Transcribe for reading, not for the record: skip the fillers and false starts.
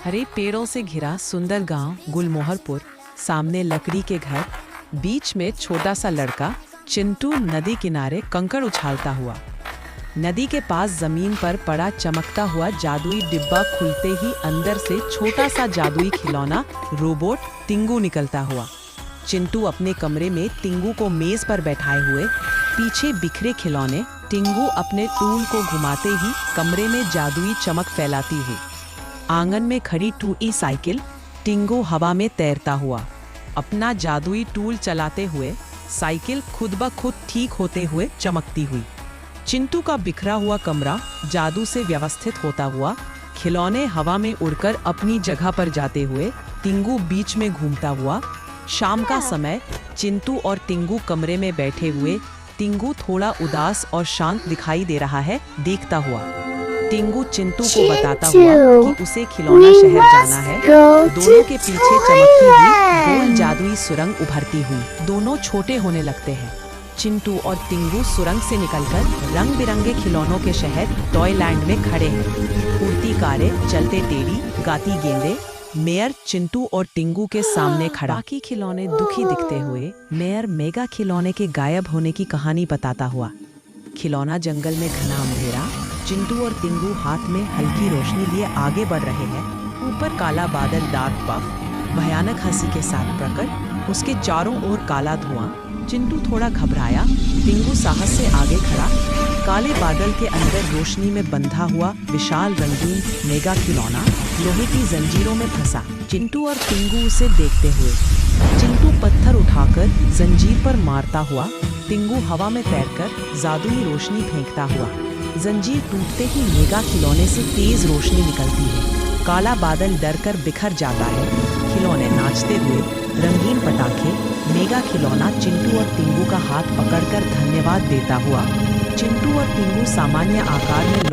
हरे पेड़ों से घिरा सुंदर गांव गुलमोहरपुर। सामने लकड़ी के घर, बीच में छोटा सा लड़का चिंटू नदी किनारे कंकड़ उछालता हुआ। नदी के पास जमीन पर पड़ा चमकता हुआ जादुई डिब्बा खुलते ही अंदर से छोटा सा जादुई खिलौना रोबोट टिंगू निकलता हुआ। चिंटू अपने कमरे में टिंगू को मेज पर बैठाए हुए, पीछे बिखरे खिलौने। टिंगू अपने टूल को घुमाते ही कमरे में जादुई चमक फैलाती हुई। आंगन में खड़ी 2E साइकिल, टिंगू हवा में तैरता हुआ। अपना जादुई टूल चलाते हुए साइकिल खुद ब खुद ठीक होते हुए चमकती हुई। चिंटू का बिखरा हुआ कमरा जादू से व्यवस्थित होता हुआ, खिलौने हवा में उड़कर अपनी जगह पर जाते हुए, टिंगू बीच में घूमता हुआ। शाम का समय, चिंटू और टिंगू कमरे में बैठे हुए। टिंगू थोड़ा उदास और शांत दिखाई दे रहा है, देखता हुआ। टिंगू चिंटू को बताता हुआ कि उसे खिलौना शहर जाना है। दोनों के पीछे चमकती हुई गोल जादुई सुरंग उभरती हुई। दोनों छोटे होने लगते हैं। चिंटू और टिंगू सुरंग से निकलकर रंग बिरंगे खिलौनों के शहर टॉयलैंड में खड़े हैं। उड़ती कारें, चलते टेडी, गाती गेंदें। मेयर चिंटू और टिंगू के सामने खड़ा। बाकी खिलौने दुखी दिखते हुए मेयर मेगा खिलौने के गायब होने की कहानी बताता हुआ। खिलौना जंगल में घना अंधेरा। चिंटू और टिंगू हाथ में हल्की रोशनी लिए आगे बढ़ रहे हैं। ऊपर काला बादल डार्क पफ भयानक हंसी के साथ प्रकट, उसके चारों ओर काला धुआं। चिंटू थोड़ा घबराया, टिंगू साहस से आगे खड़ा। काले बादल के अंदर रोशनी में बंधा हुआ विशाल रंगीन मेगा खिलौना लोहे की जंजीरों में फंसा। चिंटू और टिंगू उसे देखते हुए। चिंटू पत्थर उठाकर जंजीर पर मारता हुआ, टिंगू हवा में तैरकर जादुई रोशनी फेंकता हुआ। जंजीर टूटते ही मेगा खिलौने से तेज रोशनी निकलती है। काला बादल डरकर बिखर जाता है। खिलौने नाचते हुए, रंगीन पटाखे। मेगा खिलौना चिंटू और टिंगू का हाथ पकड़कर धन्यवाद देता हुआ। चिंटू और टिंगू सामान्य आकार में